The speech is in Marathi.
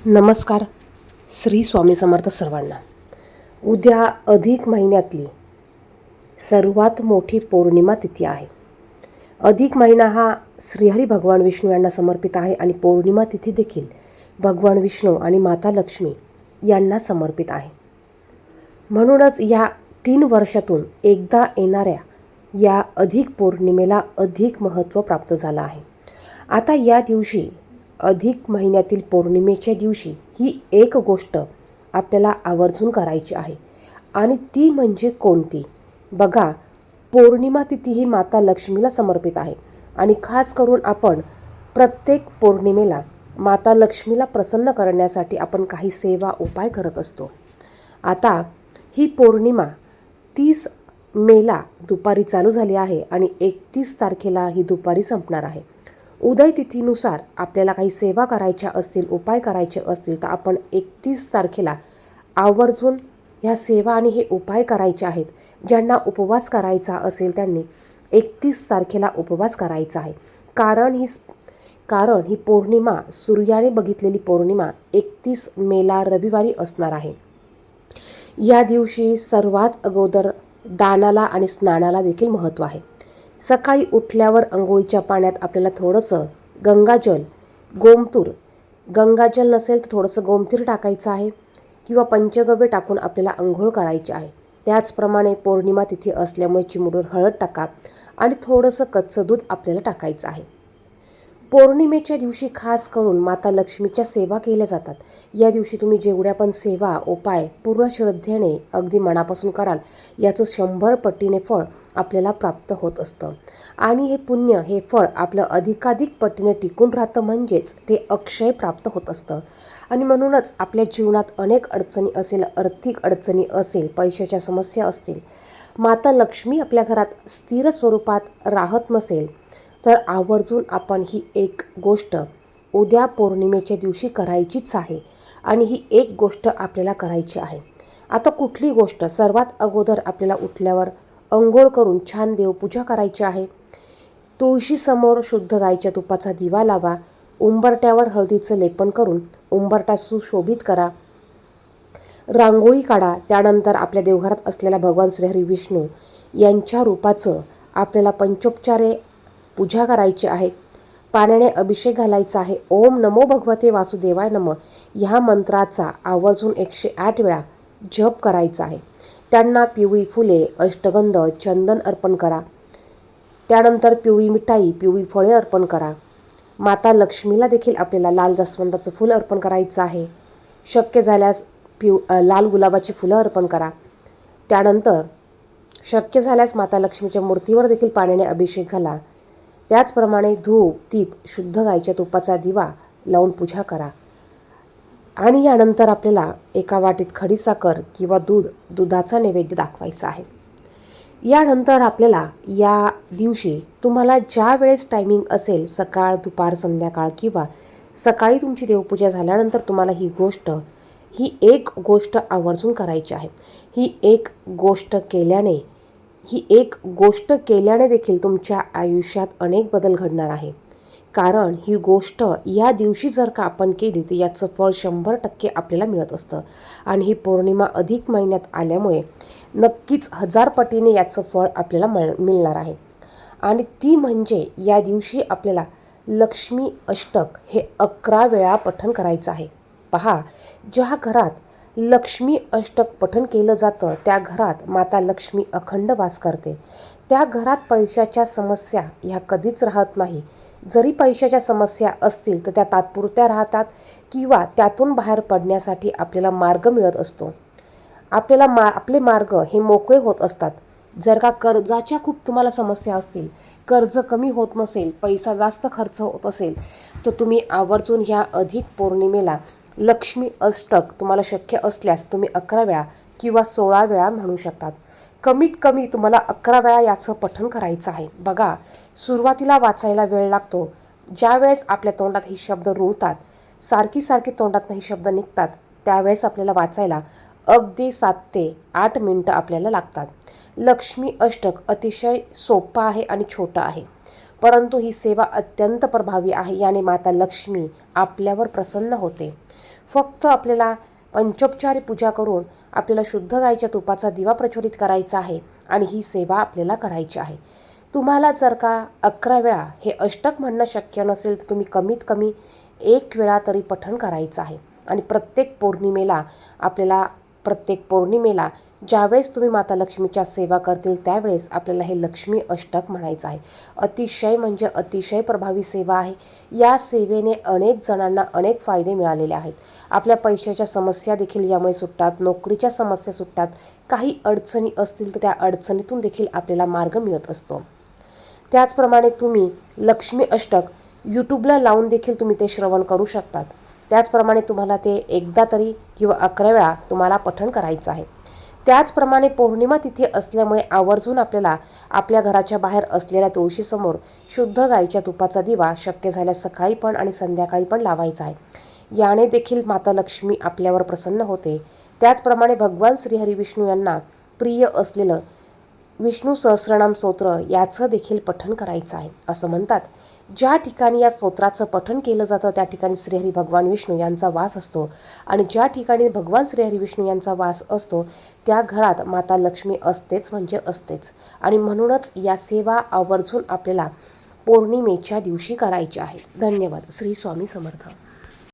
नमस्कार. श्री स्वामी समर्थ सर्वांना. उद्या अधिक महिन्यातली सर्वात मोठी पौर्णिमा तिथी आहे. अधिक महिना हा श्रीहरी भगवान विष्णू यांना समर्पित आहे आणि पौर्णिमा तिथी देखील भगवान विष्णू आणि माता लक्ष्मी यांना समर्पित आहे. म्हणूनच या 3 वर्षातून एकदा येणाऱ्या या अधिक पौर्णिमेला अधिक महत्त्व प्राप्त झालं आहे. आता या दिवशी अधिक महिन्यातील पौर्णिमेच्या दिवशी ही एक गोष्ट आपल्याला आवर्जून करायची आहे आणि ती म्हणजे कोणती? बघा, पौर्णिमा तिथी ही माता लक्ष्मीला समर्पित आहे आणि खास करून आपण प्रत्येक पौर्णिमेला माता लक्ष्मीला प्रसन्न करण्यासाठी आपण काही सेवा उपाय करत असतो. आता ही पौर्णिमा 30 मेला दुपारी चालू झाली आहे आणि 31 तारखेला ही दुपारी संपणार आहे. उदय तिथीनुसार आपल्याला काही सेवा करायच्या असतील, उपाय करायचे असतील तर आपण 31 तारखेला आवर्जून ह्या सेवा आणि हे उपाय करायचे आहेत. ज्यांना उपवास करायचा असेल त्यांनी 31 तारखेला उपवास करायचा आहे. कारण ही पौर्णिमा सूर्याने बघितलेली पौर्णिमा 31 मेला रविवारी असणार आहे. या दिवशी सर्वात अगोदर दानाला आणि स्नानाला देखील महत्त्व आहे. सकाळी उठल्यावर अंघोळीच्या पाण्यात आपल्याला थोडंसं गंगाजल नसेल तर थोडंसं गोमतीर टाकायचं आहे किंवा पंचगव्य टाकून आपल्याला अंघोळ करायची आहे. त्याचप्रमाणे पौर्णिमा तिथी असल्यामुळे चिमूटभर हळद टाका आणि थोडंसं कच्चं दूध आपल्याला टाकायचं आहे. पौर्णिमेच्या दिवशी खास करून माता लक्ष्मीच्या सेवा केल्या जातात. या दिवशी तुम्ही जेवढ्या पण सेवा उपाय पूर्ण श्रद्धेने अगदी मनापासून कराल याचं 100 पटीने फळ आपल्याला प्राप्त होत असतं आणि हे पुण्य, हे फळ आपलं अधिकाधिक पटीने टिकून राहतं, म्हणजेच ते अक्षय प्राप्त होत असतं. आणि म्हणूनच आपल्या जीवनात अनेक अडचणी असेल, आर्थिक अडचणी असेल, पैशाच्या समस्या असतील, माता लक्ष्मी आपल्या घरात स्थिर स्वरूपात राहत नसेल तर आवर्जून आपण ही एक गोष्ट उद्या पौर्णिमेच्या दिवशी करायचीच आहे आणि ही एक गोष्ट आपल्याला करायची आहे. आता कुठली गोष्ट? सर्वात अगोदर आपल्याला उठल्यावर अंघोळ करून छान देवपूजा करायची आहे. तुळशीसमोर शुद्ध गाईच्या तुपाचा दिवा लावा. उंबरट्यावर हळदीचं लेपन करून उंबरटा सुशोभित करा. रांगोळी काढा. त्यानंतर आपल्या देवघरात असलेल्या भगवान श्रीहरी विष्णू यांच्या रूपाचं आपल्याला पंचोपचारे पूजा करायची आहे. पाण्याने अभिषेक घालायचा आहे. ओम नमो भगवते वासुदेवाय नमः ह्या मंत्राचा आवर्जून 108 वेळा जप करायचा आहे. त्यांना पिवळी फुले, अष्टगंध, चंदन अर्पण करा. त्यानंतर पिवळी मिठाई, पिवळी फळे अर्पण करा. माता लक्ष्मीला देखील आपल्याला लाल जास्वंदाचं फूल अर्पण करायचं आहे. शक्य झाल्यास लाल गुलाबाची फुलं अर्पण करा. त्यानंतर शक्य झाल्यास माता लक्ष्मीच्या मूर्तीवर देखील पाण्याने अभिषेक घाला. त्याचप्रमाणे धूप, दीप, शुद्ध गाईच्या तुपाचा दिवा लावून पूजा करा. आणि यानंतर आपल्याला एका वाटीत खडीसाखर किंवा दुधाचा नैवेद्य दाखवायचा आहे. यानंतर आपल्याला या दिवशी तुम्हाला ज्या वेळेस टायमिंग असेल, सकाळ, दुपार, संध्याकाळ किंवा सकाळी तुमची देवपूजा झाल्यानंतर तुम्हाला ही एक गोष्ट आवर्जून करायची आहे. ही एक गोष्ट केल्याने देखील तुमच्या आयुष्यात अनेक बदल घडणार आहे. कारण ही गोष्ट या दिवशी जर का आपण केली तर याचं फळ 100% आपल्याला मिळत असतं आणि ही पौर्णिमा अधिक महिन्यात आल्यामुळे नक्कीच 1000 पटीने याचं फळ आपल्याला मिळणार आहे. आणि ती म्हणजे या दिवशी आपल्याला लक्ष्मी अष्टक हे 11 वेळा पठण करायचं आहे. पहा, ज्या घरात लक्ष्मी अष्टक पठण केलं जातं त्या घरात माता लक्ष्मी अखंड वास करते. त्या घरात पैशाच्या समस्या ह्या कधीच राहत नाही. जरी पैशाच्या समस्या असतील तर त्या तात्पुरत्या राहतात किंवा त्यातून बाहेर पडण्यासाठी आपल्याला मार्ग मिळत असतो. आपले मार्ग हे मोकळे होत असतात. जर का कर्जाच्या खूप तुम्हाला समस्या असतील, कर्ज कमी होत नसेल, पैसा जास्त खर्च होत असेल तर तुम्ही आवर्जून ह्या अधिक पौर्णिमेला लक्ष्मी अष्टक तुम्हाला शक्य असल्यास तुम्ही 11 वेळा किंवा 16 वेळा म्हणू शकतात. कमीत कमी तुम्हाला 11 वेळा याचं पठण करायचं आहे. बघा, सुरुवातीला वाचायला वेळ लागतो. ज्या वेळेस आपल्या तोंडात हे शब्द रुळतात, सारखी तोंडात हे शब्द निघतात, त्यावेळेस आपल्याला वाचायला अगदी 7 ते 8 मिनिटं आपल्याला लागतात. लक्ष्मी अष्टक अतिशय सोपं आहे आणि छोटं आहे, परंतु ही सेवा अत्यंत प्रभावी आहे. याने माता लक्ष्मी आपल्यावर प्रसन्न होते. फक्त आपल्याला पंचोपचारी पूजा करून आपल्याला शुद्ध गाईच्या तुपाचा दिवा प्रज्वलित करायचा आहे आणि ही सेवा आपल्याला करायची आहे. तुम्हाला जर का 11 वेळा हे अष्टक म्हणणं शक्य नसेल तर तुम्ही कमीत कमी 1 वेळा तरी पठण करायचं आहे. आणि प्रत्येक पौर्णिमेला ज्यावेळेस तुम्ही माता लक्ष्मीच्या सेवा करतील त्यावेळेस आपल्याला हे लक्ष्मी अष्टक म्हणायचं आहे. अतिशय म्हणजे अतिशय प्रभावी सेवा आहे. या सेवेने अनेक जणांना अनेक फायदे मिळालेले आहेत. आपल्या पैशाच्या समस्या देखील यामुळे सुटतात, नोकरीच्या समस्या सुटतात, काही अडचणी असतील तर त्या अडचणीतून देखील आपल्याला मार्ग मिळत असतो. त्याचप्रमाणे तुम्ही लक्ष्मी अष्टक यूट्यूबला लावून देखील तुम्ही ते श्रवण करू शकतात. त्याचप्रमाणे तुम्हाला ते एकदा तरी किंवा 11 वेळा तुम्हाला पठण करायचं आहे. त्याचप्रमाणे पौर्णिमा तिथी असल्यामुळे आवर्जून आपल्याला आपल्या घराच्या बाहेर असलेल्या तुळशीसमोर शुद्ध गाईच्या तुपाचा दिवा शक्य झाल्यास सकाळी पण आणि संध्याकाळी पण लावायचा आहे. याने देखील माता लक्ष्मी आपल्यावर प्रसन्न होते. त्याचप्रमाणे भगवान श्रीहरी विष्णू यांना प्रिय असलेलं विष्णू सहस्रनाम स्तोत्र याचं देखील पठण करायचं आहे. असं म्हणतात, ज्या ठिकाणी या स्तोत्राचं पठण केलं जातं त्या ठिकाणी श्रीहरी भगवान विष्णू यांचा वास असतो आणि ज्या ठिकाणी भगवान श्रीहरी विष्णू यांचा वास असतो त्या घरात माता लक्ष्मी असतेच म्हणजे असतेच. आणि म्हणूनच या सेवा आवर्जून आपल्याला पौर्णिमेच्या दिवशी करायच्या आहेत. धन्यवाद. श्री स्वामी समर्थ.